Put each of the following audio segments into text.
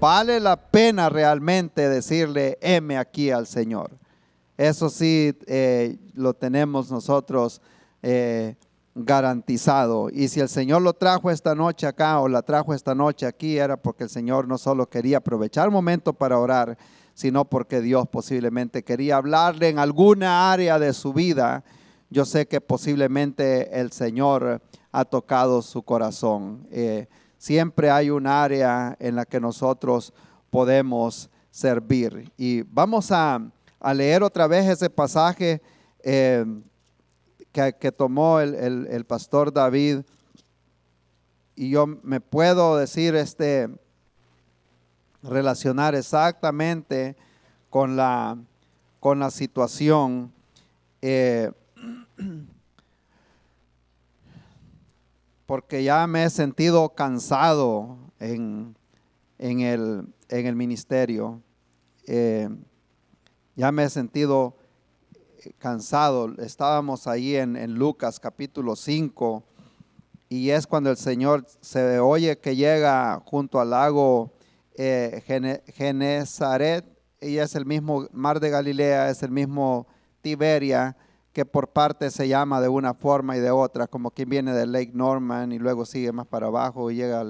vale la pena realmente decirle, heme aquí al Señor. Eso sí lo tenemos nosotros garantizado. Y si el Señor lo trajo esta noche acá o la trajo esta noche aquí, era porque el Señor no solo quería aprovechar el momento para orar, sino porque Dios posiblemente quería hablarle en alguna área de su vida. Yo sé que posiblemente el Señor ha tocado su corazón. Siempre hay un área en la que nosotros podemos servir. Y vamos a leer otra vez ese pasaje que tomó el pastor David. Y yo me puedo decir, relacionar exactamente con la situación. Porque ya me he sentido cansado en el ministerio. Ya me he sentido cansado. Estábamos ahí en Lucas capítulo 5 y es cuando el Señor se oye que llega junto al lago Genezaret, y es el mismo mar de Galilea, es el mismo Tiberia, que por parte se llama de una forma y de otra, como quien viene del Lake Norman y luego sigue más para abajo y llega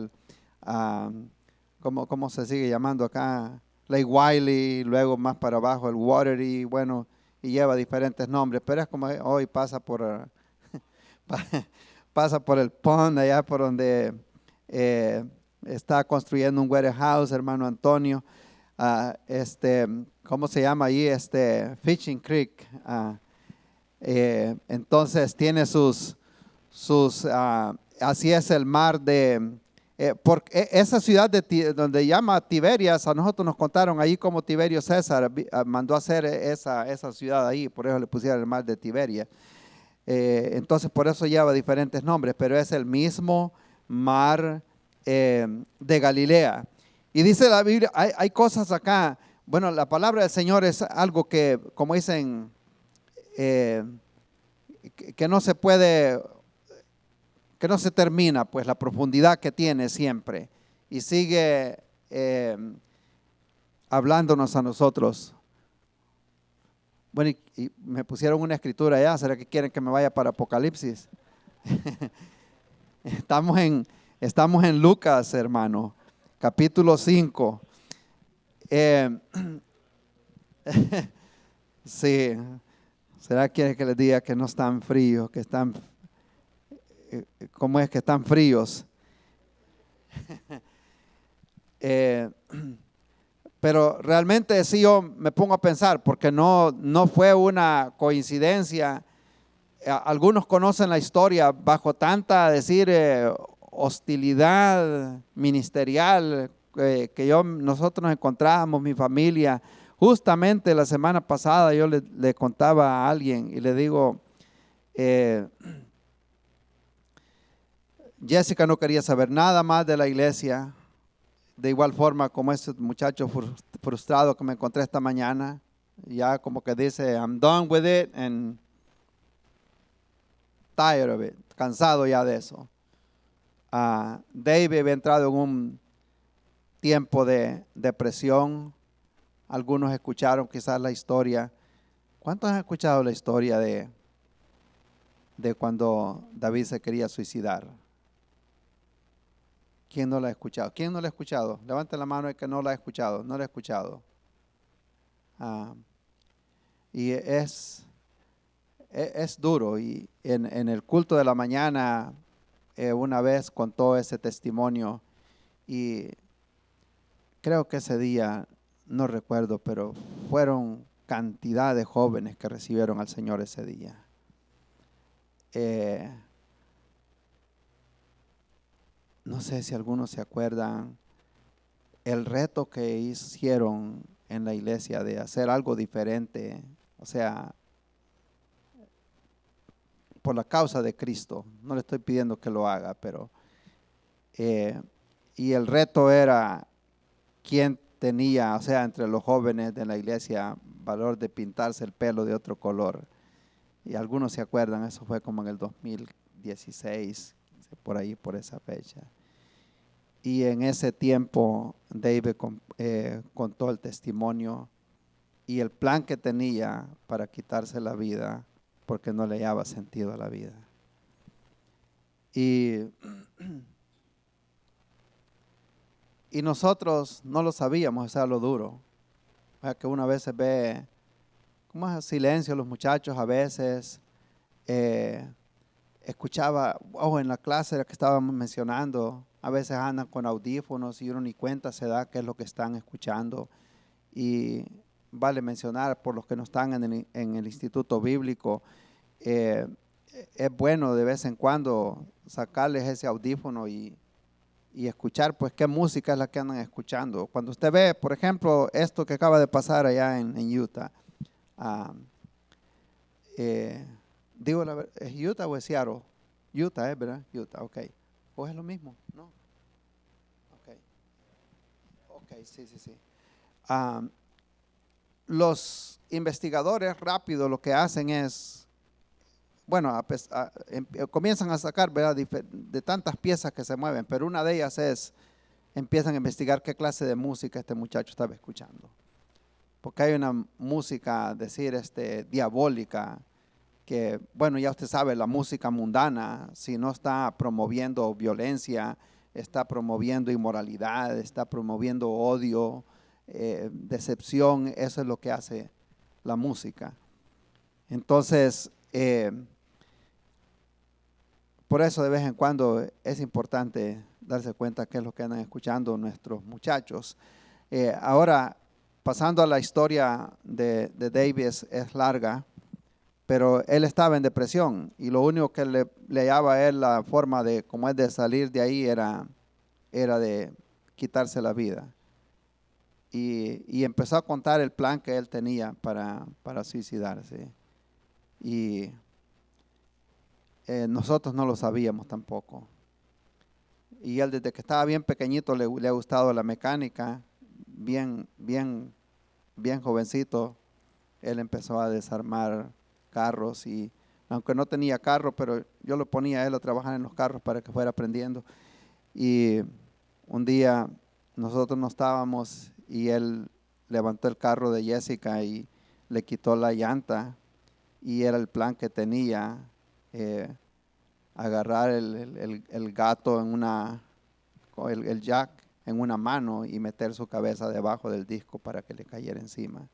¿cómo se sigue llamando acá? Lake Wiley, luego más para abajo el Watery, bueno, y lleva diferentes nombres, pero es como hoy pasa por pasa por el pond allá por donde está construyendo un warehouse, hermano Antonio. ¿Cómo se llama ahí? Fishing Creek. Entonces tiene así es el mar porque esa ciudad donde llama Tiberias, a nosotros nos contaron ahí como Tiberio César mandó a hacer esa ciudad ahí, por eso le pusieron el mar de Tiberias. Entonces por eso lleva diferentes nombres, pero es el mismo mar de Galilea. Y dice la Biblia, hay cosas acá. Bueno, la palabra del Señor es algo que, como dicen, que no se puede, que no se termina, pues la profundidad que tiene siempre. Y sigue hablándonos a nosotros. Bueno, y me pusieron una escritura allá. ¿Será que quieren que me vaya para Apocalipsis? Estamos en Lucas, hermano, capítulo 5. Sí, ¿será que quiere que les diga que no están fríos, que están, cómo es que están fríos? Pero realmente sí yo me pongo a pensar, porque no fue una coincidencia. Algunos conocen la historia bajo tanta, hostilidad ministerial que nosotros nos encontrábamos, mi familia. Justamente la semana pasada yo le contaba a alguien y le digo, Jessica no quería saber nada más de la iglesia, de igual forma como ese muchacho frustrado que me encontré esta mañana, ya como que dice, I'm done with it and tired of it, cansado ya de eso. David había entrado en un tiempo de depresión. Algunos escucharon quizás la historia. ¿Cuántos han escuchado la historia de cuando David se quería suicidar? ¿Quién no la ha escuchado? ¿Quién no la ha escuchado? Levante la mano el que no la ha escuchado. No la ha escuchado. Y es duro. Y en el culto de la mañana una vez contó ese testimonio y creo que ese día, no recuerdo, pero fueron cantidad de jóvenes que recibieron al Señor ese día. No sé si algunos se acuerdan el reto que hicieron en la iglesia de hacer algo diferente, o sea, por la causa de Cristo. No le estoy pidiendo que lo haga, pero y el reto era quién tenía, o sea, entre los jóvenes de la iglesia, valor de pintarse el pelo de otro color. Y algunos se acuerdan, eso fue como en el 2016, por ahí, por esa fecha. Y en ese tiempo David contó el testimonio y el plan que tenía para quitarse la vida porque no le hallaba sentido a la vida. Y nosotros no lo sabíamos, eso era lo duro. O sea, que una vez ve como es silencio los muchachos a veces. Escuchaba, en la clase que estábamos mencionando, a veces andan con audífonos y uno ni cuenta se da qué es lo que están escuchando. Y vale mencionar, por los que no están en el instituto bíblico, es bueno de vez en cuando sacarles ese audífono y escuchar pues qué música es la que andan escuchando. Cuando usted ve, por ejemplo, esto que acaba de pasar allá en Utah, ah, digo, ¿es Utah o es Seattle? Utah, ¿verdad? Utah, ok. ¿O es lo mismo? No. Ok. Ok, sí, sí, sí. Ah, los investigadores rápido lo que hacen es, bueno, comienzan a sacar, ¿verdad? De tantas piezas que se mueven, pero una de ellas es, empiezan a investigar qué clase de música este muchacho estaba escuchando. Porque hay una música, decir, diabólica, que, bueno, ya usted sabe, la música mundana, si no está promoviendo violencia, está promoviendo inmoralidad, está promoviendo odio, decepción, eso es lo que hace la música. Entonces, por eso de vez en cuando es importante darse cuenta qué es lo que andan escuchando nuestros muchachos. Ahora, pasando a la historia de David, es larga, pero él estaba en depresión y lo único que le hallaba a él la forma de, como es de salir de ahí, era de quitarse la vida. Y empezó a contar el plan que él tenía para suicidarse. Y nosotros no lo sabíamos tampoco. Y él desde que estaba bien pequeñito le ha gustado la mecánica, bien jovencito, él empezó a desarmar carros y aunque no tenía carro, pero yo lo ponía a él a trabajar en los carros para que fuera aprendiendo. Y un día nosotros no estábamos y él levantó el carro de Jessica y le quitó la llanta y era el plan que tenía, agarrar el gato en el jack en una mano y meter su cabeza debajo del disco para que le cayera encima.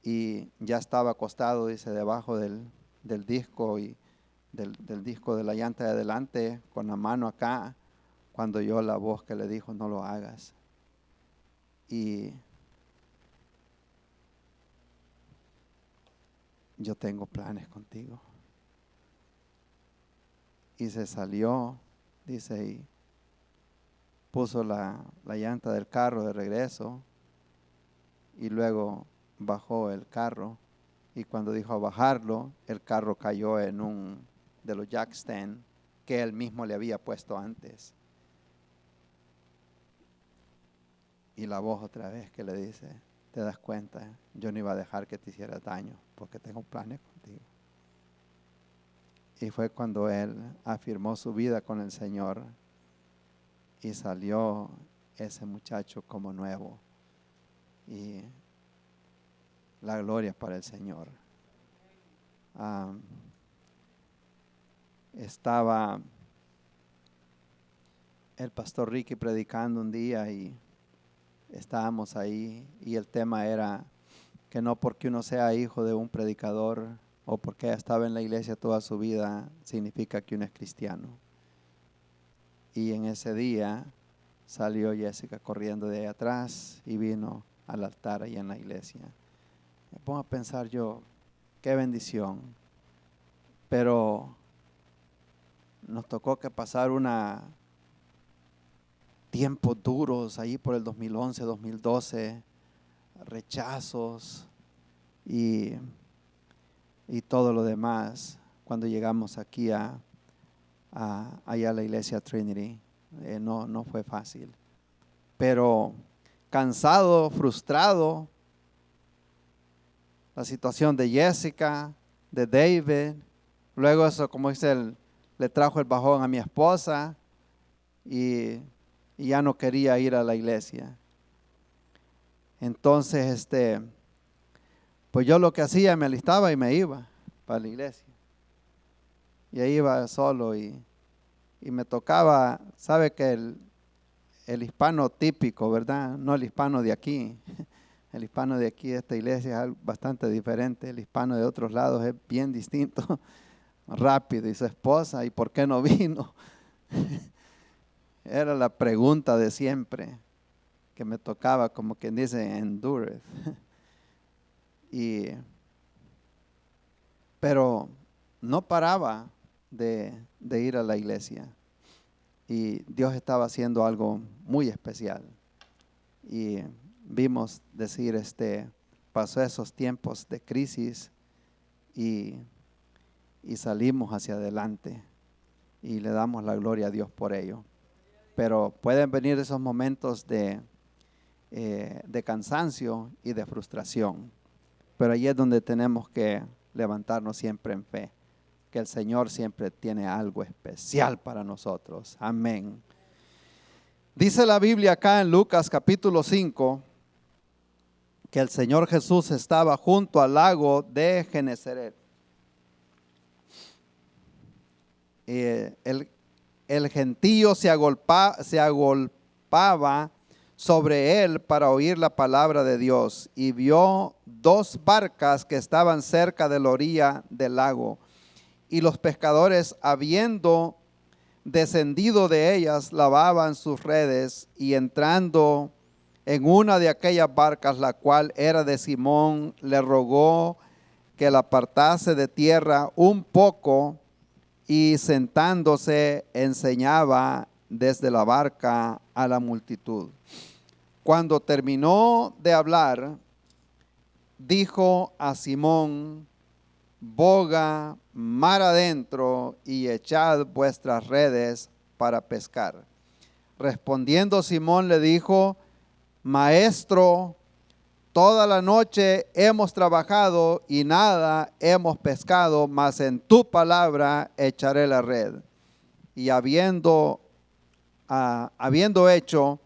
Y ya estaba acostado, dice, debajo del disco y del disco de la llanta de adelante con la mano acá, cuando oyó la voz que le dijo, no lo hagas. Y yo tengo planes contigo. Y se salió, dice, y puso la llanta del carro de regreso y luego bajó el carro. Y cuando dijo a bajarlo, el carro cayó en un de los jack stand que él mismo le había puesto antes. Y la voz otra vez que le dice, te das cuenta, yo no iba a dejar que te hicieras daño porque tengo planes contigo. Y fue cuando él afirmó su vida con el Señor y salió ese muchacho como nuevo. Y la gloria para el Señor. Estaba el pastor Ricky predicando un día y estábamos ahí y el tema era que no porque uno sea hijo de un predicador o porque estaba en la iglesia toda su vida significa que uno es cristiano. Y en ese día salió Jessica corriendo de ahí atrás y vino al altar ahí en la iglesia. Me pongo a pensar yo, qué bendición. Pero nos tocó que pasar tiempos duros ahí por el 2011, 2012, rechazos y todo lo demás cuando llegamos aquí allá a la iglesia Trinity. No fue fácil, pero cansado, frustrado, la situación de Jessica, de David, luego eso, como dice, le trajo el bajón a mi esposa y y ya no quería ir a la iglesia. Entonces, pues yo lo que hacía, me alistaba y me iba para la iglesia. Y ahí iba solo y me tocaba, sabe que el hispano típico, ¿verdad? No el hispano de aquí. El hispano de aquí, de esta iglesia, es bastante diferente. El hispano de otros lados es bien distinto. Rápido. Y su esposa, ¿y por qué no vino? Era la pregunta de siempre que me tocaba, como quien dice, endureth. Pero no paraba de ir a la iglesia. Y Dios estaba haciendo algo muy especial. Y vimos decir, pasó esos tiempos de crisis y salimos hacia adelante. Y le damos la gloria a Dios por ello. Pero pueden venir esos momentos de cansancio y de frustración. Pero ahí es donde tenemos que levantarnos siempre en fe, que el Señor siempre tiene algo especial para nosotros. Amén. Dice la Biblia acá en Lucas capítulo 5, que el Señor Jesús estaba junto al lago de Genesaret. El gentío se agolpaba sobre él para oír la palabra de Dios, y vio dos barcas que estaban cerca de la orilla del lago, y los pescadores, habiendo descendido de ellas, lavaban sus redes, y entrando en una de aquellas barcas, la cual era de Simón, le rogó que la apartase de tierra un poco, y sentándose enseñaba desde la barca a la multitud. Cuando terminó de hablar, dijo a Simón: boga mar adentro y echad vuestras redes para pescar. Respondiendo Simón le dijo: Maestro, toda la noche hemos trabajado y nada hemos pescado, mas en tu palabra echaré la red. Y habiendo hecho,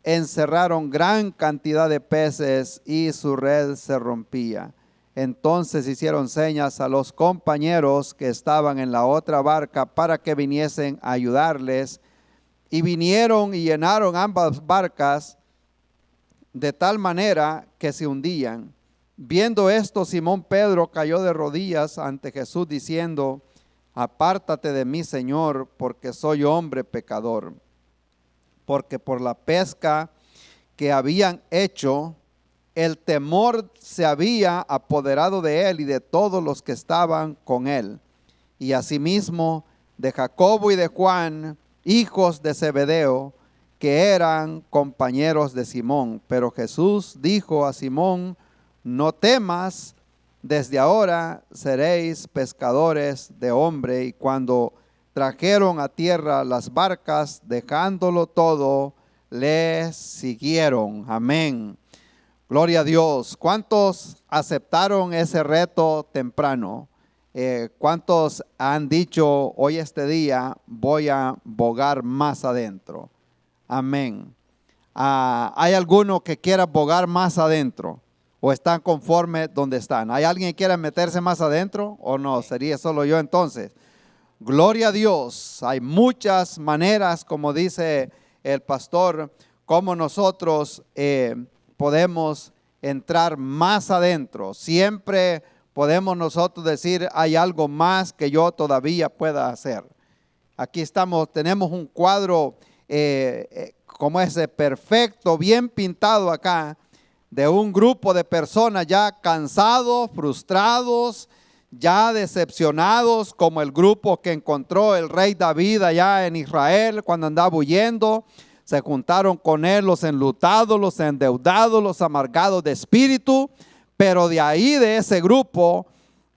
encerraron gran cantidad de peces y su red se rompía. Entonces hicieron señas a los compañeros que estaban en la otra barca para que viniesen a ayudarles, y vinieron y llenaron ambas barcas de tal manera que se hundían. Viendo esto, Simón Pedro cayó de rodillas ante Jesús diciendo: apártate de mí, Señor, porque soy hombre pecador. Porque por la pesca que habían hecho, el temor se había apoderado de él y de todos los que estaban con él. Y asimismo de Jacobo y de Juan, hijos de Zebedeo, que eran compañeros de Simón. Pero Jesús dijo a Simón: no temas, desde ahora seréis pescadores de hombre. Y cuando trajeron a tierra las barcas, dejándolo todo, les siguieron. Amén. Gloria a Dios. ¿Cuántos aceptaron ese reto temprano? ¿Cuántos han dicho: hoy este día voy a bogar más adentro? Amén. ¿Hay alguno que quiera bogar más adentro? ¿O están conformes donde están? ¿Hay alguien que quiera meterse más adentro? ¿O no? ¿Sería solo yo entonces? Gloria a Dios. Hay muchas maneras, como dice el pastor, como nosotros podemos entrar más adentro. Siempre podemos nosotros decir: hay algo más que yo todavía pueda hacer. Aquí tenemos un cuadro como ese perfecto, bien pintado acá, de un grupo de personas ya cansados, frustrados, ya decepcionados, como el grupo que encontró el rey David allá en Israel cuando andaba huyendo. Se juntaron con él los enlutados, los endeudados, los amargados de espíritu. Pero de ahí, de ese grupo,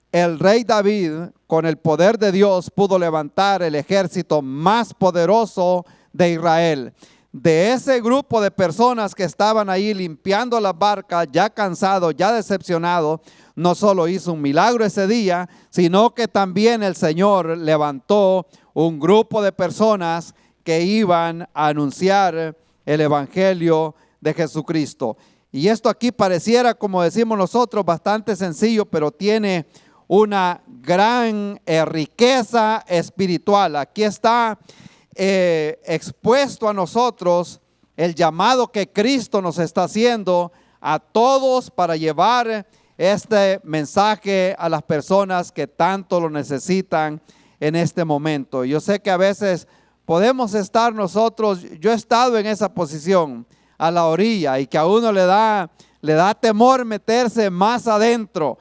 el rey David, con el poder de Dios, pudo levantar el ejército más poderoso de Israel. De ese grupo de personas que estaban ahí limpiando las barcas, ya cansados, ya decepcionados, no solo hizo un milagro ese día, sino que también el Señor levantó un grupo de personas que iban a anunciar el evangelio de Jesucristo. Y esto aquí pareciera, como decimos nosotros, bastante sencillo, pero tiene una gran riqueza espiritual. Aquí está expuesto a nosotros el llamado que Cristo nos está haciendo a todos para llevar este mensaje a las personas que tanto lo necesitan en este momento. Yo sé que a veces podemos estar nosotros, yo he estado en esa posición a la orilla y que a uno le da temor meterse más adentro.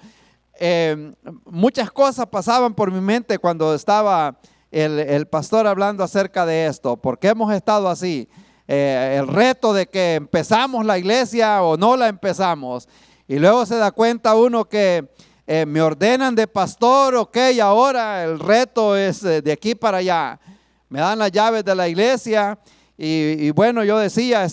Muchas cosas pasaban por mi mente cuando estaba el pastor hablando acerca de esto, porque hemos estado así. El reto de que empezamos la iglesia o no la empezamos, y luego se da cuenta uno que me ordenan de pastor, ok, ahora el reto es de aquí para allá, me dan las llaves de la iglesia y bueno, yo decía,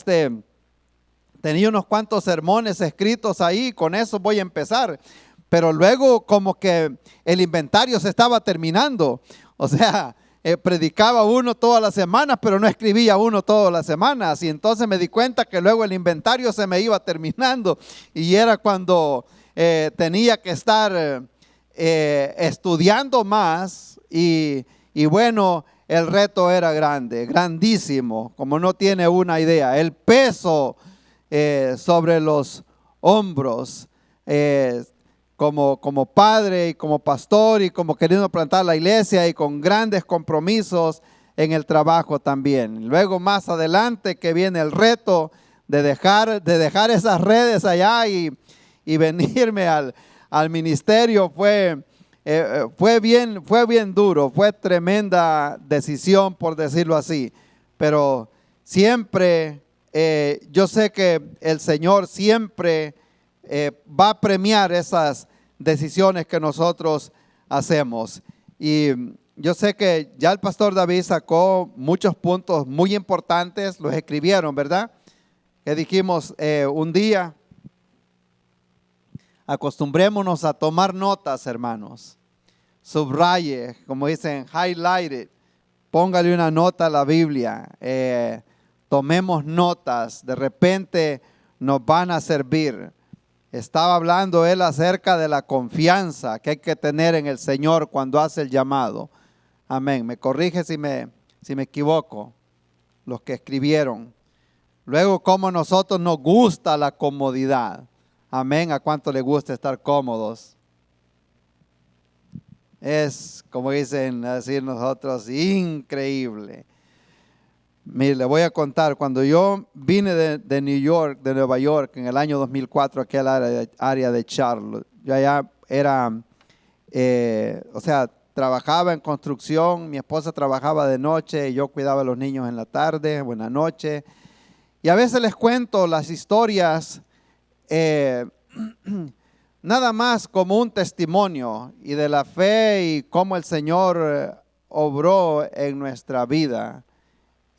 tenía unos cuantos sermones escritos ahí, con eso voy a empezar, pero luego como que el inventario se estaba terminando, o sea, predicaba uno todas las semanas, pero no escribía uno todas las semanas. Y entonces me di cuenta que luego el inventario se me iba terminando. Y era cuando tenía que estar estudiando más. Y bueno, el reto era grande, grandísimo, como no tiene una idea. El peso sobre los hombros. Como padre y como pastor y como queriendo plantar la iglesia y con grandes compromisos en el trabajo también. Luego más adelante que viene el reto de dejar esas redes allá y venirme al ministerio fue bien duro, fue tremenda decisión por decirlo así, pero siempre yo sé que el Señor siempre va a premiar esas decisiones que nosotros hacemos. Y yo sé que ya el pastor David sacó muchos puntos muy importantes, los escribieron, ¿verdad? Que dijimos un día, acostumbrémonos a tomar notas, hermanos. Subraye, como dicen, highlight it, póngale una nota a la Biblia, tomemos notas, de repente nos van a servir. Estaba hablando él acerca de la confianza que hay que tener en el Señor cuando hace el llamado. Amén. Me corrige si me equivoco, los que escribieron. Luego, cómo nosotros nos gusta la comodidad. Amén. ¿A cuánto le gusta estar cómodos? Es, como dicen decir nosotros, increíble. Mire, le voy a contar, cuando yo vine de New York, de Nueva York, en el año 2004, aquí al área de Charlotte, yo allá era, trabajaba en construcción, mi esposa trabajaba de noche y yo cuidaba a los niños en la tarde, buena noche. Y a veces les cuento las historias, nada más como un testimonio y de la fe y cómo el Señor obró en nuestra vida.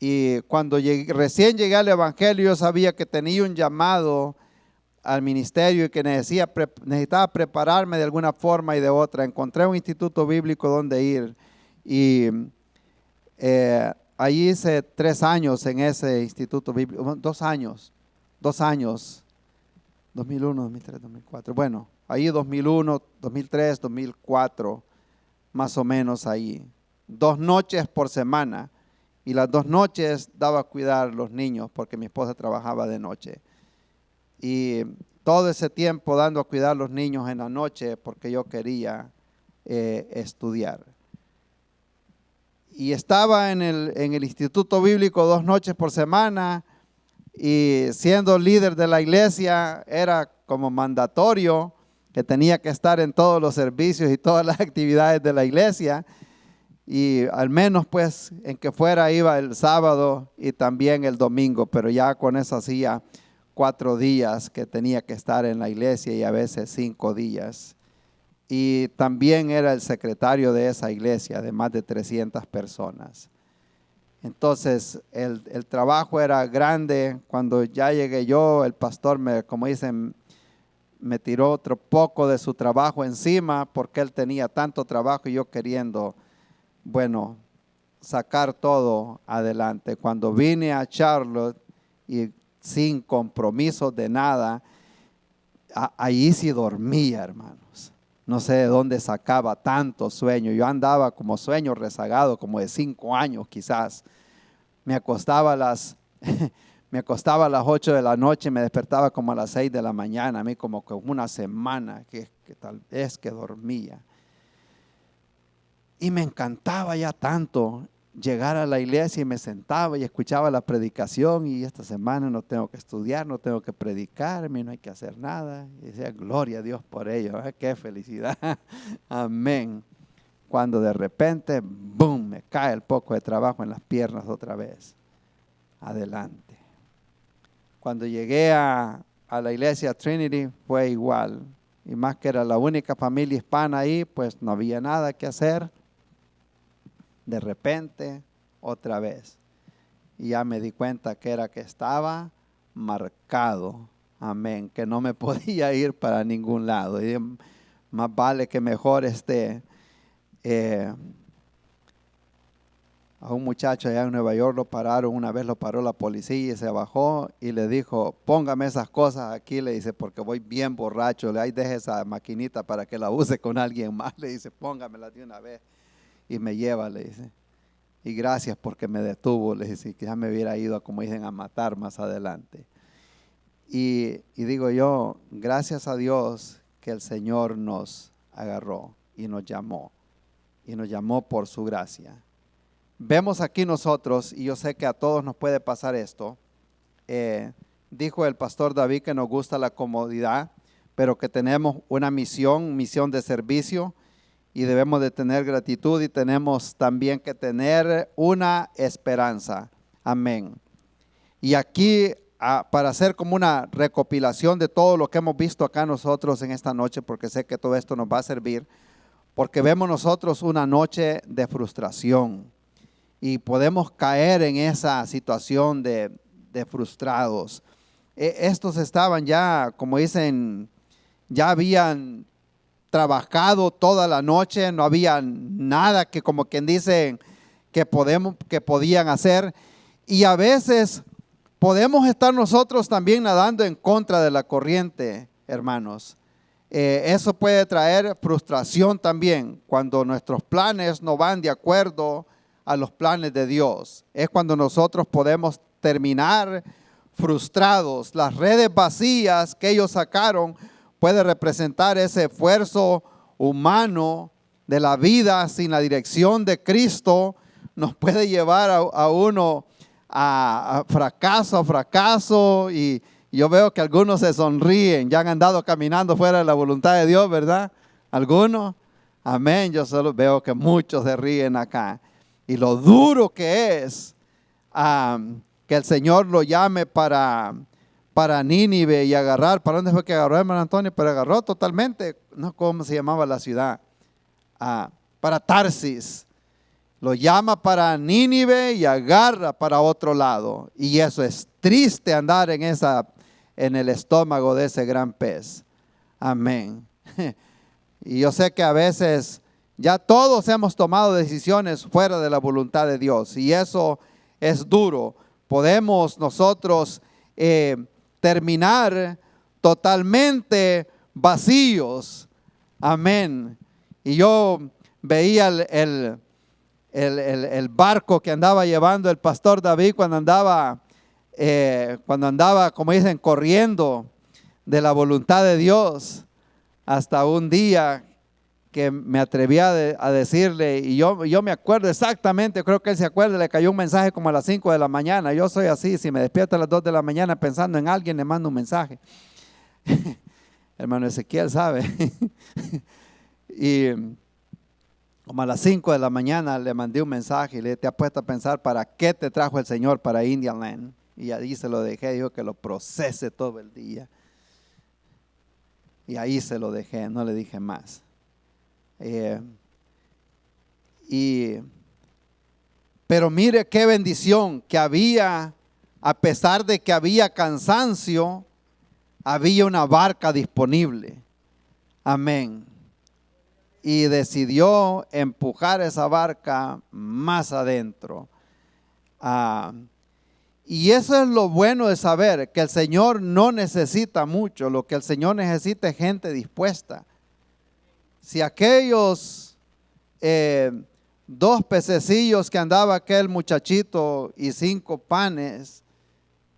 Y cuando recién llegué al evangelio, yo sabía que tenía un llamado al ministerio y que necesitaba prepararme de alguna forma y de otra. Encontré un instituto bíblico donde ir y allí hice 3 años en ese instituto bíblico, 2 años, 2001, 2003, 2004. Bueno, ahí 2001, 2003, 2004, más o menos ahí. 2 noches por semana. Y las 2 noches daba a cuidar los niños porque mi esposa trabajaba de noche. Y todo ese tiempo dando a cuidar los niños en la noche porque yo quería estudiar. Y estaba en el instituto bíblico 2 noches por semana y siendo líder de la iglesia era como mandatorio que tenía que estar en todos los servicios y todas las actividades de la iglesia. Y al menos pues en que fuera iba el sábado y también el domingo, pero ya con eso hacía 4 días que tenía que estar en la iglesia y a veces 5 días. Y también era el secretario de esa iglesia de más de 300 personas. Entonces el trabajo era grande. Cuando ya llegué yo, el pastor como dicen, me tiró otro poco de su trabajo encima porque él tenía tanto trabajo y yo queriendo, bueno, sacar todo adelante. Cuando vine a Charlotte y sin compromiso de nada, ahí sí dormía, hermanos. No sé de dónde sacaba tanto sueño. Yo andaba como sueño rezagado, como de 5 años quizás. Me acostaba a las me acostaba a las 8 de la noche y me despertaba como a las 6 de la mañana. A mí como que una semana que tal vez que dormía. Y me encantaba ya tanto llegar a la iglesia y me sentaba y escuchaba la predicación, y esta semana no tengo que estudiar, no tengo que predicar, a mí no hay que hacer nada. Y decía, gloria a Dios por ello, qué felicidad, amén. Cuando de repente, boom, me cae el poco de trabajo en las piernas otra vez. Adelante. Cuando llegué a la iglesia Trinity fue igual, y más que era la única familia hispana ahí, pues no había nada que hacer. De repente, otra vez. Y ya me di cuenta que era que estaba marcado. Amén. Que no me podía ir para ningún lado. Y más vale que mejor a un muchacho allá en Nueva York lo pararon. Una vez lo paró la policía y se bajó y le dijo, póngame esas cosas aquí. Le dice, porque voy bien borracho. Ahí deje esa maquinita para que la use con alguien más. Le dice, póngamela de una vez. Y me lleva, le dice. Y gracias porque me detuvo, le dice, que ya me hubiera ido, como dicen, a matar más adelante. Y digo yo, gracias a Dios que el Señor nos agarró y nos llamó por su gracia. Vemos aquí nosotros, y yo sé que a todos nos puede pasar esto, dijo el pastor David que nos gusta la comodidad, pero que tenemos una misión de servicio. Y debemos de tener gratitud, y tenemos también que tener una esperanza. Amén. Y aquí, para hacer como una recopilación de todo lo que hemos visto acá nosotros en esta noche, porque sé que todo esto nos va a servir, porque vemos nosotros una noche de frustración. Y podemos caer en esa situación de frustrados. Estos estaban ya, como dicen, ya habían trabajado toda la noche, no había nada que, como quien dice, que podían hacer. Y a veces podemos estar nosotros también nadando en contra de la corriente, hermanos. Eso puede traer frustración también cuando nuestros planes no van de acuerdo a los planes de Dios. Es cuando nosotros podemos terminar frustrados. Las redes vacías que ellos sacaron puede representar ese esfuerzo humano de la vida sin la dirección de Cristo. Nos puede llevar a uno a fracaso, y yo veo que algunos se sonríen, ya han andado caminando fuera de la voluntad de Dios, ¿verdad? Algunos, amén, yo solo veo que muchos se ríen acá. Y lo duro que es que el Señor lo llame para Nínive y agarrar. ¿Para dónde fue que agarró, hermano Antonio? Pero agarró totalmente, no, ¿cómo se llamaba la ciudad? Para Tarsis. Lo llama para Nínive y agarra para otro lado. Y eso es triste, andar en el estómago de ese gran pez. Amén. Y yo sé que a veces ya todos hemos tomado decisiones fuera de la voluntad de Dios, y eso es duro. Podemos nosotros terminar totalmente vacíos. Amén. Y yo veía el barco que andaba llevando el pastor David cuando andaba, como dicen, corriendo de la voluntad de Dios. Hasta un día que me atreví a decirle, y yo me acuerdo exactamente, creo que él se acuerda, le cayó un mensaje como a las 5 de la mañana. Yo soy así, si me despierto a las 2 de la mañana pensando en alguien, le mando un mensaje. Hermano Ezequiel sabe. Y como a las 5 de la mañana le mandé un mensaje y le dije, te has puesto a pensar para qué te trajo el Señor para Indian Land. Y ahí se lo dejé, dijo que lo procese todo el día. Y ahí se lo dejé, no le dije más. Pero mire qué bendición que había, a pesar de que había cansancio, había una barca disponible. Amén. y decidió empujar esa barca más adentro. Y eso es lo bueno de saber, que el Señor no necesita mucho, lo que el Señor necesita es gente dispuesta. Si aquellos 2 pececillos que andaba aquel muchachito y 5 panes,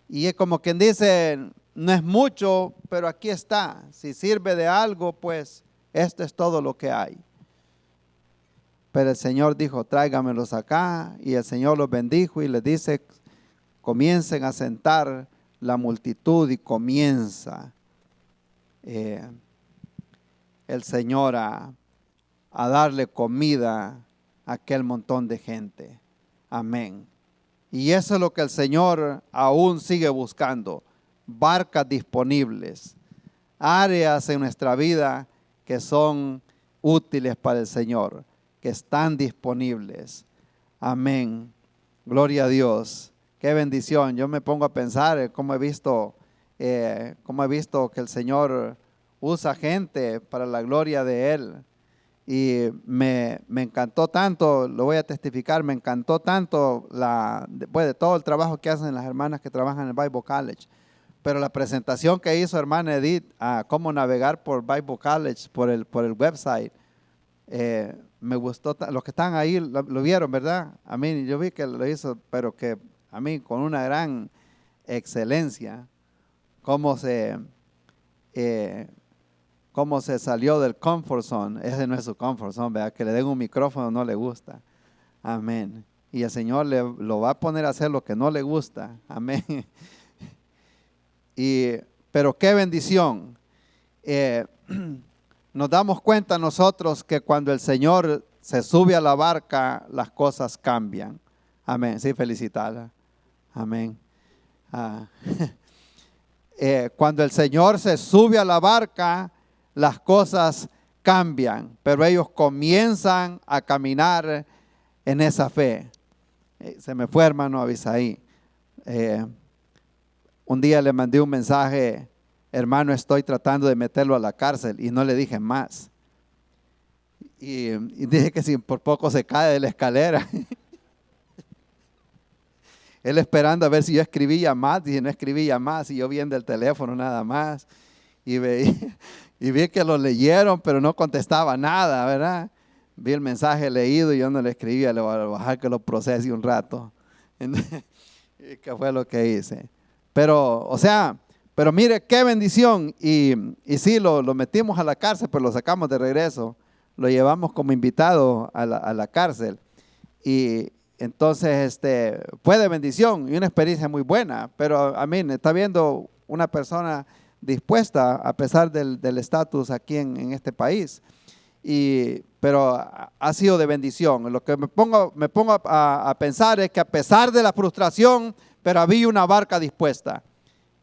y es como quien dice, no es mucho, pero aquí está, si sirve de algo, pues esto es todo lo que hay. Pero el Señor dijo, tráigamelos acá, y el Señor los bendijo y les dice, comiencen a sentar la multitud, y comienza el Señor a darle comida a aquel montón de gente. Amén. Y eso es lo que el Señor aún sigue buscando, barcas disponibles, áreas en nuestra vida que son útiles para el Señor, que están disponibles. Amén. Gloria a Dios. Qué bendición. Yo me pongo a pensar cómo he visto que el Señor usa gente para la gloria de Él. Y me encantó tanto, lo voy a testificar, me encantó tanto de todo el trabajo que hacen las hermanas que trabajan en el Bible College. Pero la presentación que hizo hermana Edith a cómo navegar por Bible College, por el website, me gustó. Los que están ahí lo vieron, ¿verdad? A mí, yo vi que lo hizo, pero que a mí con una gran excelencia, cómo se salió del comfort zone. Ese no es su comfort zone, ¿verdad? Que le den un micrófono no le gusta. Amén. Y el Señor lo va a poner a hacer lo que no le gusta. Amén. Pero qué bendición. Nos damos cuenta nosotros que cuando el Señor se sube a la barca, las cosas cambian. Amén. Sí, felicitarla. Amén. Cuando el Señor se sube a la barca, las cosas cambian, pero ellos comienzan a caminar en esa fe. Se me fue, hermano Abisaí. Un día le mandé un mensaje, hermano, estoy tratando de meterlo a la cárcel, y no le dije más. Y dije que si por poco se cae de la escalera. Él esperando a ver si yo escribía más, y no escribía más, y yo viendo el teléfono nada más. Y vi que lo leyeron, pero no contestaba nada, ¿verdad? Vi el mensaje leído y yo no le escribía, le voy a bajar que lo procese un rato. ¿Y qué fue lo que hice? Pero mire qué bendición. Y sí, lo metimos a la cárcel, pero lo sacamos de regreso. Lo llevamos como invitado a la cárcel. Y entonces fue de bendición y una experiencia muy buena. Pero a mí está viendo una persona dispuesta a pesar del estatus aquí en este país. Pero ha sido de bendición. Lo que me pongo a pensar es que a pesar de la frustración, pero había una barca dispuesta.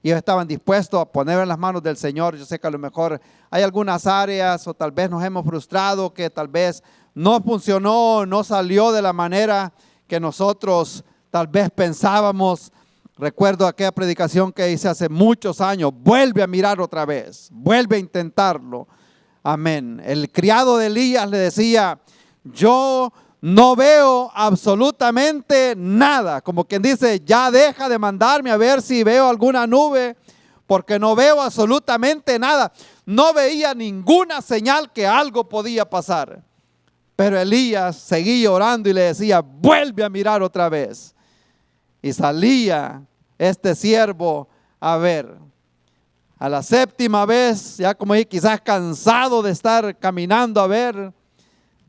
Y ellos estaban dispuestos a poner en las manos del Señor. Yo sé que a lo mejor hay algunas áreas o tal vez nos hemos frustrado, que tal vez no funcionó, no salió de la manera que nosotros tal vez pensábamos. Recuerdo aquella predicación que hice hace muchos años. Vuelve a mirar otra vez, vuelve a intentarlo. Amén. El criado de Elías le decía, yo no veo absolutamente nada. Como quien dice, ya deja de mandarme a ver si veo alguna nube, porque no veo absolutamente nada. No veía ninguna señal que algo podía pasar. Pero Elías seguía orando y le decía, vuelve a mirar otra vez. Y salía este siervo a ver. A la 7ª vez, ya como quizás cansado de estar caminando a ver,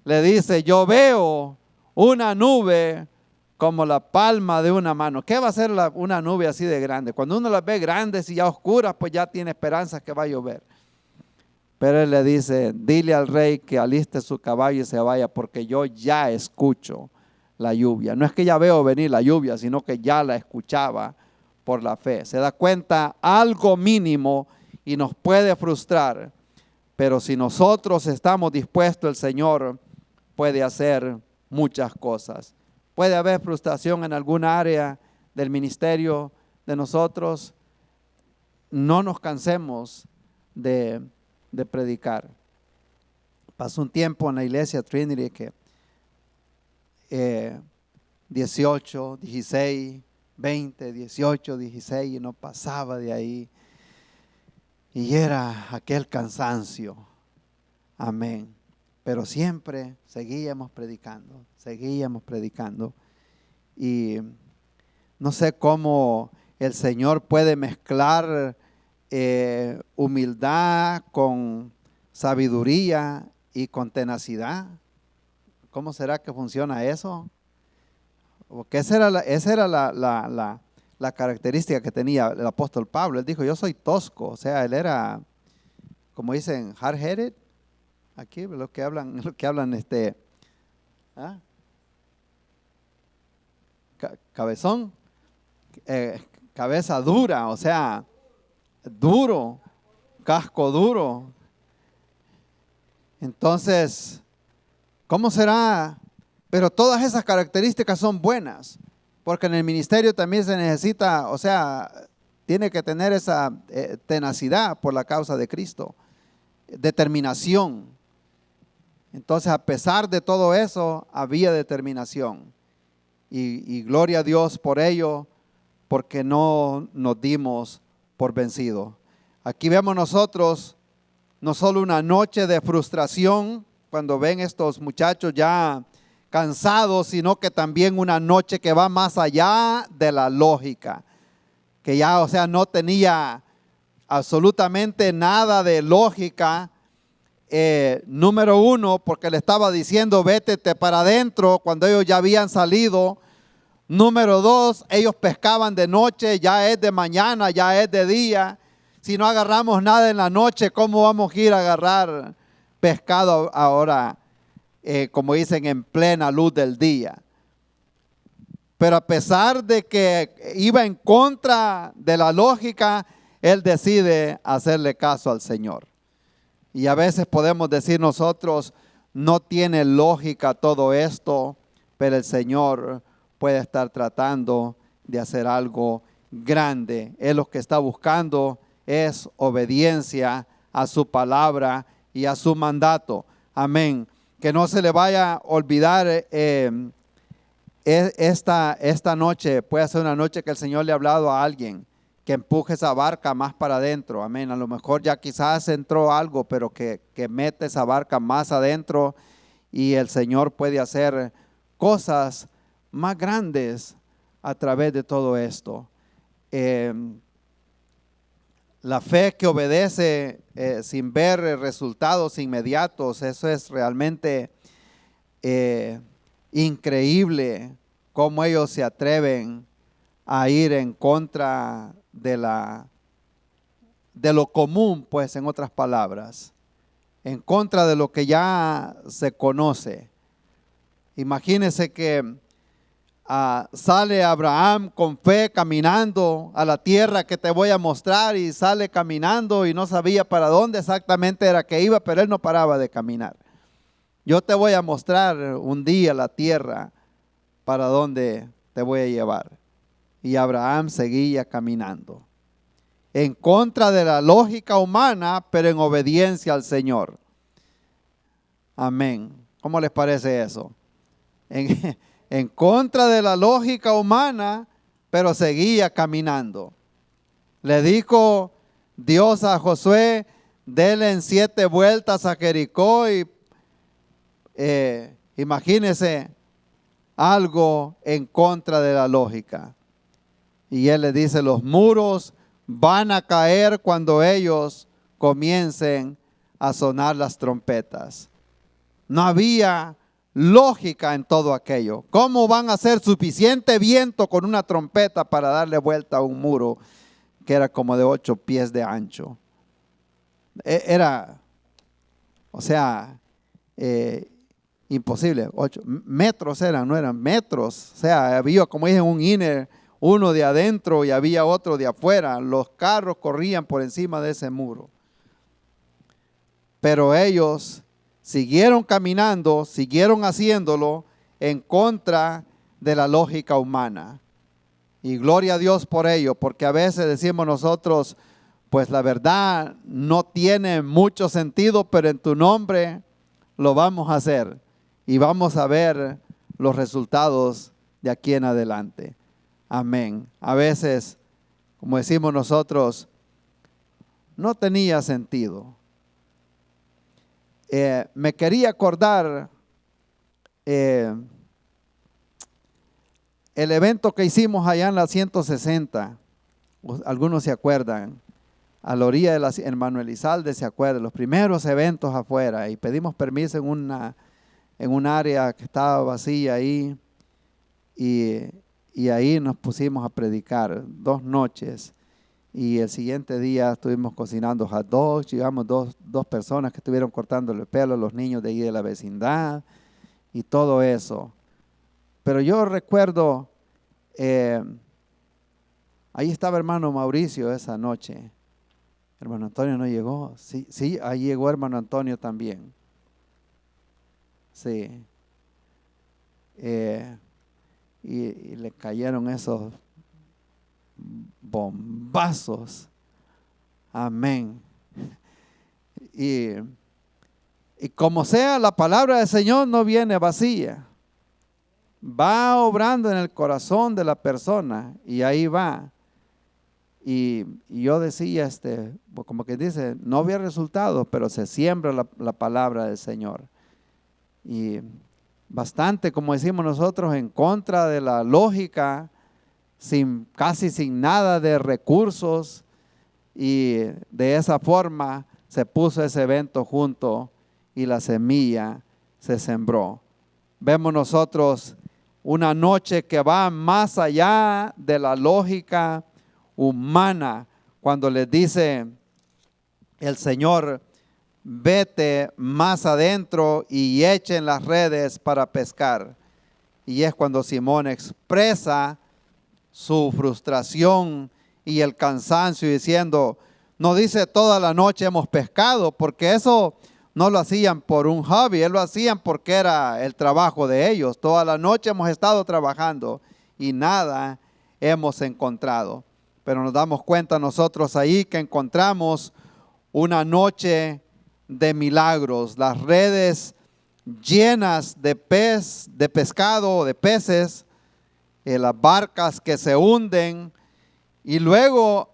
le dice, yo veo una nube como la palma de una mano. ¿Qué va a ser una nube así de grande? Cuando uno las ve grandes y ya oscuras, pues ya tiene esperanza que va a llover. Pero él le dice, dile al rey que aliste su caballo y se vaya, porque yo ya escucho la lluvia. No es que ya veo venir la lluvia, sino que ya la escuchaba por la fe. Se da cuenta, algo mínimo y nos puede frustrar, pero si nosotros estamos dispuestos, el Señor puede hacer muchas cosas. Puede haber frustración en alguna área del ministerio de nosotros. No nos cansemos de predicar. Pasó un tiempo en la iglesia Trinity que 18, 16, 20, 18, 16 y no pasaba de ahí. Y era aquel cansancio. Amén. Pero siempre seguíamos predicando. Y no sé cómo el Señor puede mezclar humildad con sabiduría y con tenacidad. ¿Cómo será que funciona eso? Porque esa era la característica que tenía el apóstol Pablo. Él dijo, yo soy tosco. O sea, él era, como dicen, hard-headed. Aquí los que hablan ¿ah? Cabezón, cabeza dura, o sea, duro, casco duro. Entonces, ¿cómo será? Pero todas esas características son buenas, porque en el ministerio también se necesita, o sea, tiene que tener esa tenacidad por la causa de Cristo, determinación. Entonces, a pesar de todo eso, había determinación. Y gloria a Dios por ello, porque no nos dimos por vencidos. Aquí vemos nosotros no solo una noche de frustración cuando ven estos muchachos ya cansados, sino que también una noche que va más allá de la lógica, que ya, o sea, no tenía absolutamente nada de lógica. Número uno, porque le estaba diciendo vétete para adentro cuando ellos ya habían salido. Número dos, ellos pescaban de noche, ya es de mañana, ya es de día. Si no agarramos nada en la noche, ¿cómo vamos a ir a agarrar pescado ahora, como dicen, en plena luz del día? Pero a pesar de que iba en contra de la lógica, él decide hacerle caso al Señor. Y a veces podemos decir nosotros, no tiene lógica todo esto, pero el Señor puede estar tratando de hacer algo grande. Él lo que está buscando es obediencia a su palabra y a su mandato. Amén. Que no se le vaya a olvidar esta noche, puede ser una noche que el Señor le ha hablado a alguien, que empuje esa barca más para adentro. Amén. A lo mejor ya quizás entró algo, pero que mete esa barca más adentro y el Señor puede hacer cosas más grandes a través de todo esto. La fe que obedece sin ver resultados inmediatos, eso es realmente increíble cómo ellos se atreven a ir en contra de lo común, pues, en otras palabras, en contra de lo que ya se conoce. Imagínense que sale Abraham con fe caminando a la tierra que te voy a mostrar, y sale caminando y no sabía para dónde exactamente era que iba, pero él no paraba de caminar. Yo te voy a mostrar un día la tierra para donde te voy a llevar. Y Abraham seguía caminando en contra de la lógica humana, pero en obediencia al Señor. Amén. ¿Cómo les parece eso? En contra de la lógica humana, pero seguía caminando. Le dijo Dios a Josué, dele en 7 vueltas a Jericó, y imagínese algo en contra de la lógica. Y él le dice, los muros van a caer cuando ellos comiencen a sonar las trompetas. No había lógica en todo aquello. ¿Cómo van a hacer suficiente viento con una trompeta para darle vuelta a un muro que era como de 8 pies de ancho? Era, o sea, imposible. 8 metros eran, no eran metros. O sea, había, como dije, un inner, uno de adentro y había otro de afuera. Los carros corrían por encima de ese muro. Pero ellos siguieron caminando, siguieron haciéndolo en contra de la lógica humana. Y gloria a Dios por ello, porque a veces decimos nosotros, pues la verdad no tiene mucho sentido, pero en tu nombre lo vamos a hacer y vamos a ver los resultados de aquí en adelante. Amén. A veces, como decimos nosotros, no tenía sentido. Me quería acordar el evento que hicimos allá en la 160. Algunos se acuerdan. A la orilla en Manuel Izalde, se acuerdan, los primeros eventos afuera, y pedimos permiso en un área que estaba vacía ahí, y ahí nos pusimos a predicar 2 noches, y el siguiente día estuvimos cocinando hot dogs. Llegamos dos personas que estuvieron cortándole el pelo a los niños de ahí de la vecindad, y todo eso. Pero yo recuerdo, ahí estaba hermano Mauricio esa noche. Hermano Antonio no llegó. Sí, ahí llegó hermano Antonio también. Sí. Y le cayeron esos bombazos. Amén. Y como sea, la palabra del Señor no viene vacía. Va obrando en el corazón de la persona y ahí va. Y yo decía, como que dice, no había resultados, pero se siembra la palabra del Señor. Y bastante, como decimos nosotros, en contra de la lógica, casi sin nada de recursos, y de esa forma se puso ese evento junto y la semilla se sembró. Vemos nosotros una noche que va más allá de la lógica humana, cuando les dice el Señor: vete más adentro y echen las redes para pescar. Y es cuando Simón expresa su frustración y el cansancio diciendo, no dice toda la noche hemos pescado, porque eso no lo hacían por un hobby, lo hacían porque era el trabajo de ellos. Toda la noche hemos estado trabajando y nada hemos encontrado. Pero nos damos cuenta nosotros ahí que encontramos una noche de milagros, las redes llenas de pescado, de peces, las barcas que se hunden, y luego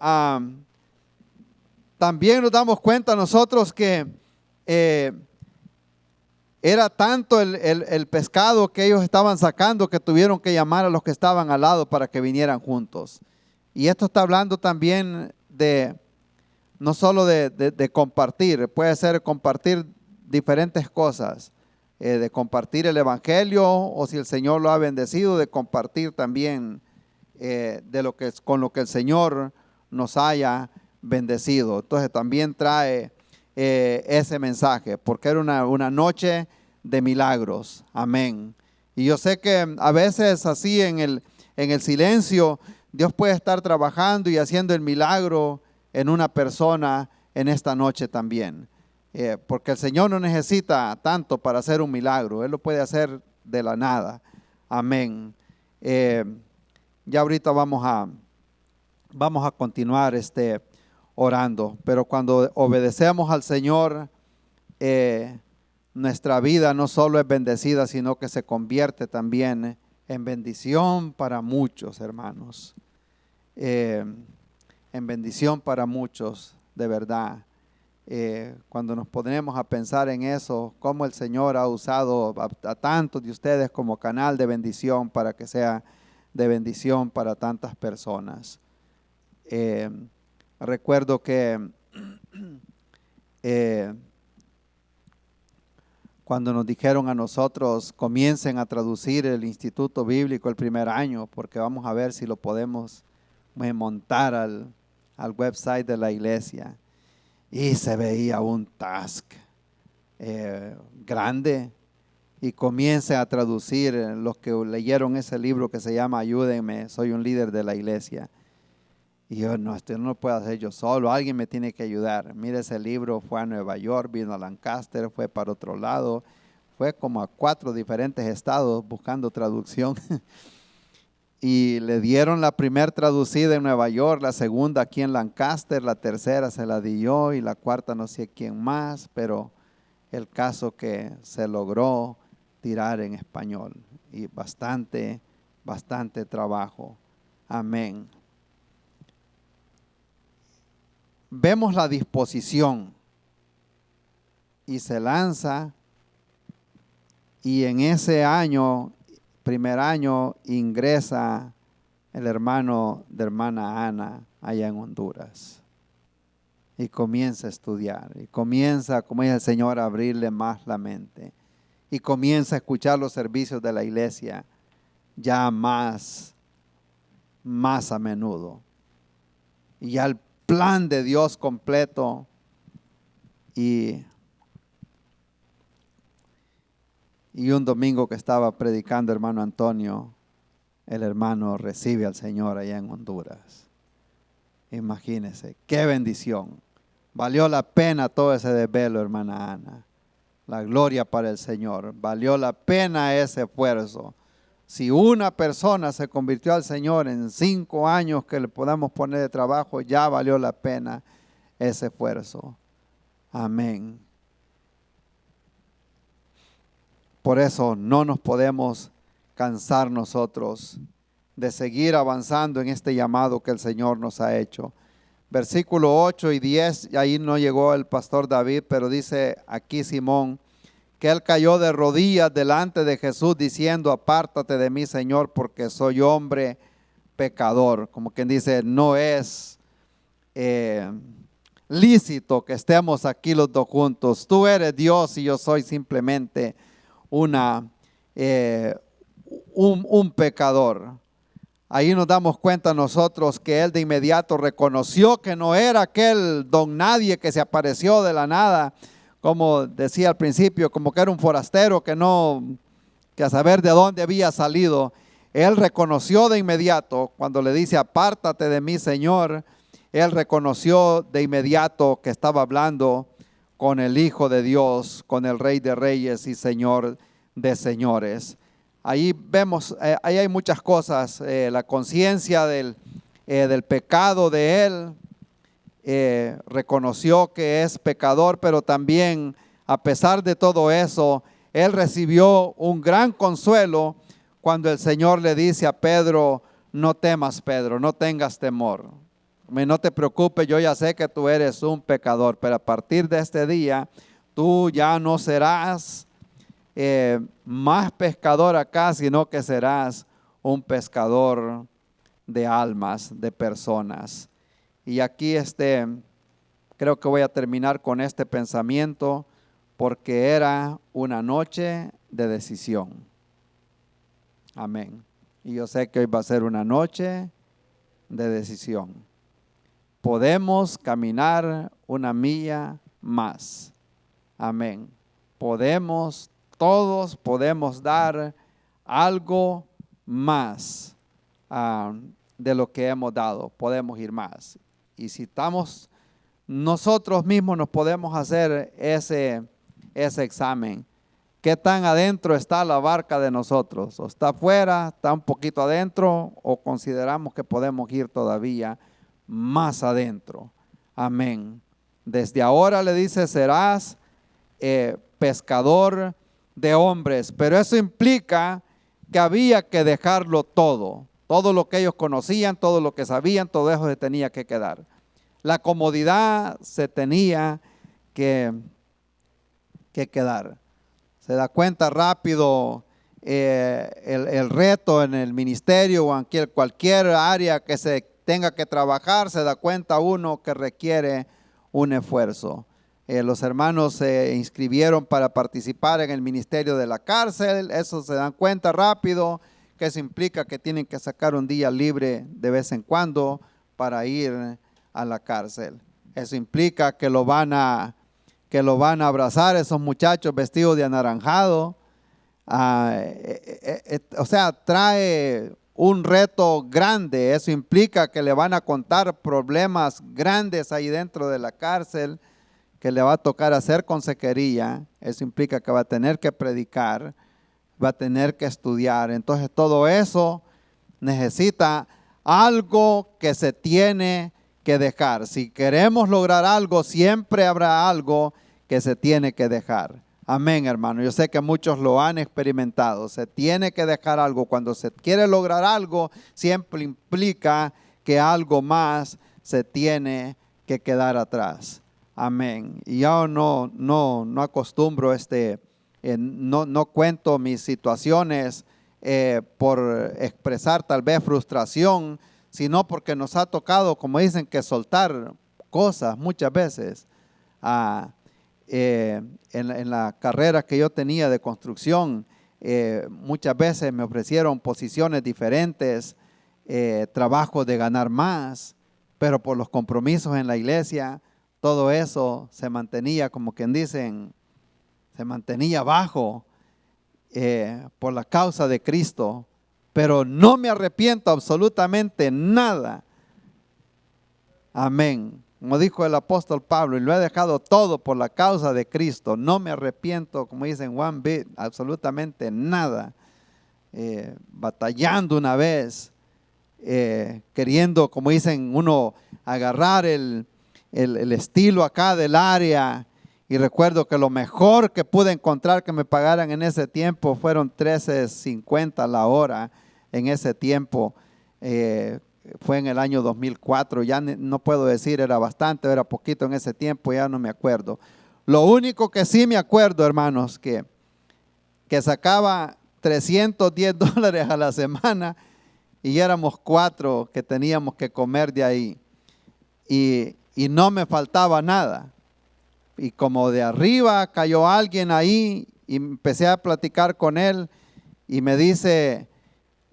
también nos damos cuenta nosotros que era tanto el pescado que ellos estaban sacando que tuvieron que llamar a los que estaban al lado para que vinieran juntos. Y esto está hablando también de no solo de compartir, puede ser compartir diferentes cosas, de compartir el evangelio, o si el Señor lo ha bendecido, de compartir también con lo que el Señor nos haya bendecido. Entonces también trae ese mensaje, porque era una noche de milagros. Amén. Y yo sé que a veces así en el silencio, Dios puede estar trabajando y haciendo el milagro en una persona en esta noche también. Porque el Señor no necesita tanto para hacer un milagro. Él lo puede hacer de la nada. Amén. Ya ahorita vamos a continuar orando. Pero cuando obedecemos al Señor, nuestra vida no solo es bendecida, sino que se convierte también en bendición para muchos, hermanos. En bendición para muchos, de verdad. Cuando nos ponemos a pensar en eso, cómo el Señor ha usado a tantos de ustedes como canal de bendición para que sea de bendición para tantas personas. Recuerdo que cuando nos dijeron a nosotros, comiencen a traducir el Instituto Bíblico el primer año, porque vamos a ver si lo podemos montar al website de la iglesia. Y se veía un task grande, y comience a traducir los que leyeron ese libro que se llama Ayúdenme, soy un líder de la iglesia. Y yo, no, esto no lo puedo hacer yo solo, alguien me tiene que ayudar. Mire, ese libro fue a Nueva York, vino a Lancaster, fue para otro lado, fue como a 4 diferentes estados buscando traducción. Y le dieron la primera traducida en Nueva York, la segunda aquí en Lancaster, la tercera se la di yo y la cuarta no sé quién más, pero el caso que se logró tirar en español. Y bastante trabajo. Amén. Vemos la disposición y se lanza, y en ese año, primer año, ingresa el hermano de hermana Ana allá en Honduras y comienza a estudiar y comienza, como dice el Señor, a abrirle más la mente y comienza a escuchar los servicios de la iglesia ya más a menudo, y ya el plan de Dios completo. Y un domingo que estaba predicando hermano Antonio, el hermano recibe al Señor allá en Honduras. Imagínense, qué bendición. Valió la pena todo ese desvelo, hermana Ana. La gloria para el Señor. Valió la pena ese esfuerzo. Si una persona se convirtió al Señor en 5 años que le podamos poner de trabajo, ya valió la pena ese esfuerzo. Amén. Por eso no nos podemos cansar nosotros de seguir avanzando en este llamado que el Señor nos ha hecho. Versículo 8 y 10, ahí no llegó el pastor David, pero dice aquí Simón, que él cayó de rodillas delante de Jesús diciendo: apártate de mí, Señor, porque soy hombre pecador. Como quien dice, no es lícito que estemos aquí los dos juntos. Tú eres Dios y yo soy simplemente un pecador. Ahí nos damos cuenta nosotros que él de inmediato reconoció que no era aquel don nadie que se apareció de la nada, como decía al principio, como que era un forastero que a saber de dónde había salido. Él reconoció de inmediato, cuando le dice: apártate de mí, Señor, él reconoció de inmediato que estaba hablando con el Hijo de Dios, con el Rey de Reyes y Señor de Señores. Ahí vemos, ahí hay muchas cosas, la conciencia del pecado de él. Reconoció que es pecador, pero también, a pesar de todo eso, él recibió un gran consuelo cuando el Señor le dice a Pedro: no temas, Pedro, no tengas temor, no te preocupes, yo ya sé que tú eres un pecador, pero a partir de este día tú ya no serás más pescador acá, sino que serás un pescador de almas, de personas. Y aquí creo que voy a terminar con este pensamiento, porque era una noche de decisión. Amén. Y yo sé que hoy va a ser una noche de decisión. Podemos caminar una milla más. Amén. Todos podemos dar algo más de lo que hemos dado. Podemos ir más. Y si estamos, nosotros mismos nos podemos hacer ese examen. ¿Qué tan adentro está la barca de nosotros? ¿O está afuera, está un poquito adentro, o consideramos que podemos ir todavía más adentro? Amén. Desde ahora le dice: serás pescador de hombres. Pero eso implica que había que dejarlo todo. Todo lo que ellos conocían, todo lo que sabían, todo eso se tenía que quedar. La comodidad se tenía que quedar. Se da cuenta rápido el reto en el ministerio o en cualquier área que se tenga que trabajar, se da cuenta uno que requiere un esfuerzo. Los hermanos se inscribieron para participar en el ministerio de la cárcel. Eso se dan cuenta rápido, que eso implica que tienen que sacar un día libre de vez en cuando para ir a la cárcel. Eso implica que lo van a abrazar esos muchachos vestidos de anaranjado. O sea, trae un reto grande. Eso implica que le van a contar problemas grandes ahí dentro de la cárcel, que le va a tocar hacer consejería. Eso implica que va a tener que predicar, va a tener que estudiar. Entonces todo eso necesita algo que se tiene que dejar. Si queremos lograr algo, siempre habrá algo que se tiene que dejar. Amén, hermano. Yo sé que muchos lo han experimentado. Se tiene que dejar algo. Cuando se quiere lograr algo, siempre implica que algo más se tiene que quedar atrás. Amén. Y yo no acostumbro no cuento mis situaciones por expresar tal vez frustración, sino porque nos ha tocado, como dicen, que soltar cosas muchas veces. En la carrera que yo tenía de construcción, muchas veces me ofrecieron posiciones diferentes, trabajos de ganar más, pero por los compromisos en la iglesia, todo eso se mantenía, como quien dicen, se mantenía bajo por la causa de Cristo, pero no me arrepiento absolutamente nada. Amén. Como dijo el apóstol Pablo, y lo he dejado todo por la causa de Cristo. No me arrepiento, como dicen, one bit, absolutamente nada. Batallando una vez, queriendo, como dicen, uno agarrar el estilo acá del área. Y recuerdo que lo mejor que pude encontrar que me pagaran en ese tiempo fueron $13.50 la hora en ese tiempo. Fue en el año 2004, ya no puedo decir era bastante o era poquito en ese tiempo, ya no me acuerdo. Lo único que sí me acuerdo, hermanos, que sacaba $310 a la semana y éramos 4 que teníamos que comer de ahí. Y no me faltaba nada. Y como de arriba cayó alguien ahí y empecé a platicar con él y me dice...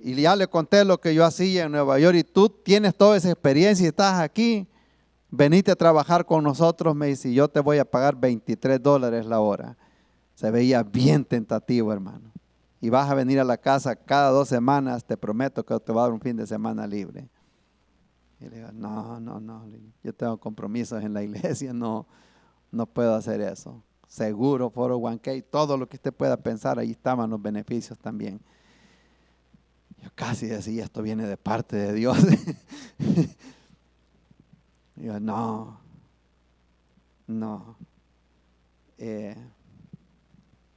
Y ya le conté lo que yo hacía en Nueva York y tú tienes toda esa experiencia y estás aquí, venite a trabajar con nosotros, me dice, yo te voy a pagar $23 la hora. Se veía bien tentativo, hermano. Y vas a venir a la casa cada 2 semanas, te prometo que te voy a dar un fin de semana libre. Y le digo, no, yo tengo compromisos en la iglesia, no puedo hacer eso. Seguro, 401k, todo lo que usted pueda pensar, ahí estaban los beneficios también. Yo casi decía, esto viene de parte de Dios. Digo, no.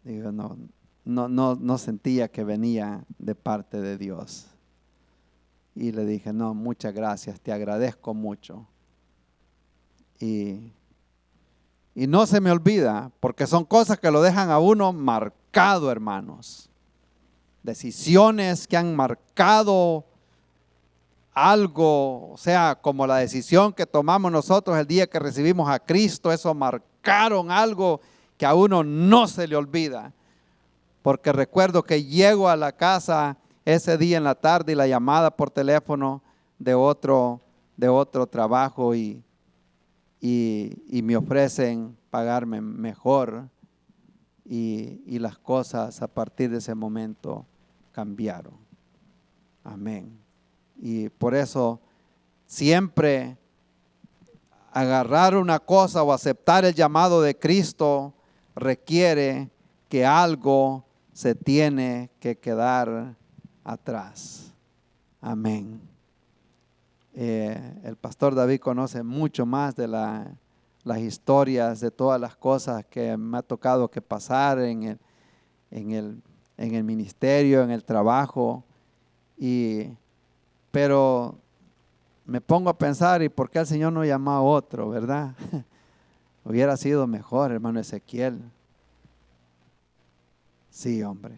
Digo, no sentía que venía de parte de Dios. Y le dije, no, muchas gracias, te agradezco mucho. Y no se me olvida, porque son cosas que lo dejan a uno marcado, hermanos. Decisiones que han marcado algo, o sea, como la decisión que tomamos nosotros el día que recibimos a Cristo, eso marcaron algo que a uno no se le olvida. Porque recuerdo que llego a la casa ese día en la tarde y la llamada por teléfono de otro trabajo y me ofrecen pagarme mejor y las cosas a partir de ese momento cambiaron. Amén. Y por eso siempre agarrar una cosa o aceptar el llamado de Cristo requiere que algo se tiene que quedar atrás. Amén. El pastor David conoce mucho más de las historias, de todas las cosas que me ha tocado que pasar en el ministerio, en el trabajo, pero me pongo a pensar, ¿y por qué el Señor no llamó a otro, verdad? Hubiera sido mejor, hermano Ezequiel. Sí, hombre.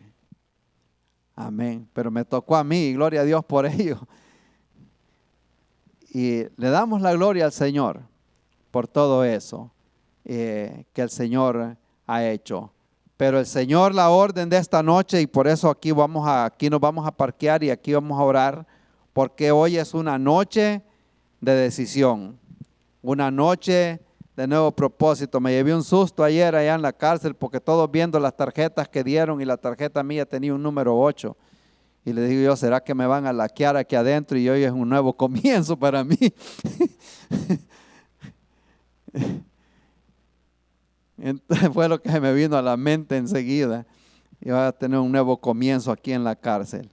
Amén. Pero me tocó a mí, y gloria a Dios por ello. Y le damos la gloria al Señor por todo eso que el Señor ha hecho. Pero el Señor, la orden de esta noche, y por eso aquí nos vamos a parquear y aquí vamos a orar, porque hoy es una noche de decisión, una noche de nuevo propósito. Me llevé un susto ayer allá en la cárcel porque todos viendo las tarjetas que dieron y la tarjeta mía tenía un número 8. Y le digo yo, ¿será que me van a laquear aquí adentro? Y hoy es un nuevo comienzo para mí. Entonces fue lo que se me vino a la mente enseguida. Y voy a tener un nuevo comienzo aquí en la cárcel.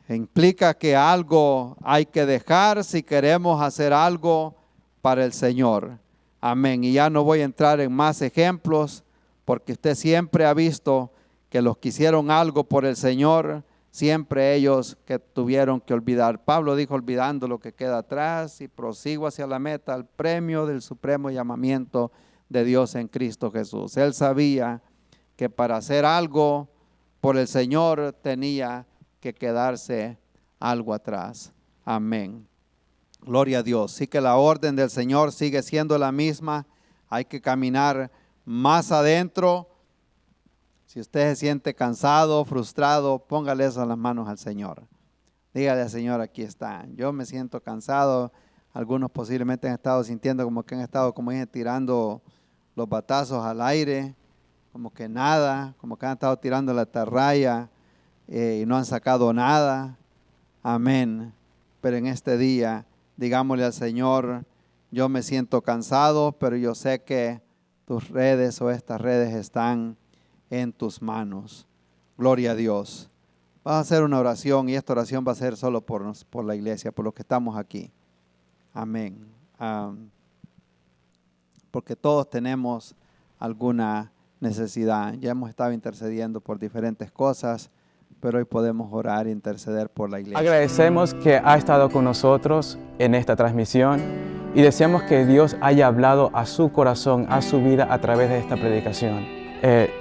Implica que algo hay que dejar si queremos hacer algo para el Señor. Amén. Y ya no voy a entrar en más ejemplos, porque usted siempre ha visto que los que hicieron algo por el Señor, siempre ellos que tuvieron que olvidar. Pablo dijo, olvidando lo que queda atrás y prosigo hacia la meta, al premio del supremo llamamiento de Dios en Cristo Jesús. Él sabía que para hacer algo por el Señor tenía que quedarse algo atrás. Amén. Gloria a Dios. Sí que la orden del Señor sigue siendo la misma. Hay que caminar más adentro. Si usted se siente cansado, frustrado, póngale eso en las manos al Señor. Dígale al Señor, aquí está. Yo me siento cansado. Algunos posiblemente han estado sintiendo como que han estado, como dije, tirando los batazos al aire, como que nada, como que han estado tirando la atarraya y no han sacado nada. Amén. Pero en este día, digámosle al Señor, yo me siento cansado, pero yo sé que tus redes o estas redes están en tus manos. Gloria a Dios. Vas a hacer una oración y esta oración va a ser solo por la iglesia, por los que estamos aquí. Amén. Porque todos tenemos alguna necesidad. Ya hemos estado intercediendo por diferentes cosas, pero hoy podemos orar e interceder por la iglesia. Agradecemos que ha estado con nosotros en esta transmisión y deseamos que Dios haya hablado a su corazón, a su vida a través de esta predicación.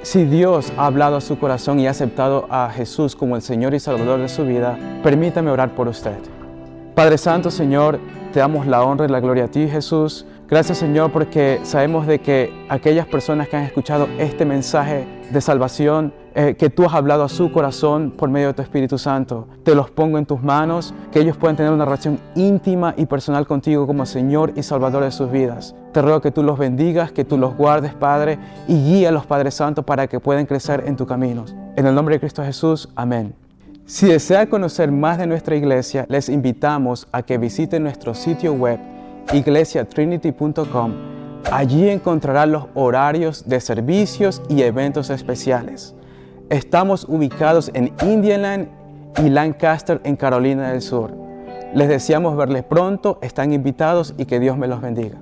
Si Dios ha hablado a su corazón y ha aceptado a Jesús como el Señor y Salvador de su vida, permítame orar por usted. Padre Santo, Señor, te damos la honra y la gloria a ti, Jesús. Gracias, Señor, porque sabemos de que aquellas personas que han escuchado este mensaje de salvación, que tú has hablado a su corazón por medio de tu Espíritu Santo, te los pongo en tus manos, que ellos puedan tener una relación íntima y personal contigo como Señor y Salvador de sus vidas. Te ruego que tú los bendigas, que tú los guardes, Padre, y guíalos, Padre Santo, para que puedan crecer en tus caminos. En el nombre de Cristo Jesús, amén. Si desea conocer más de nuestra iglesia, les invitamos a que visiten nuestro sitio web iglesiatrinity.com. Allí encontrarán los horarios de servicios y eventos especiales. Estamos ubicados en Indialand y Lancaster, en Carolina del Sur. Les deseamos verles pronto, están invitados y que Dios me los bendiga.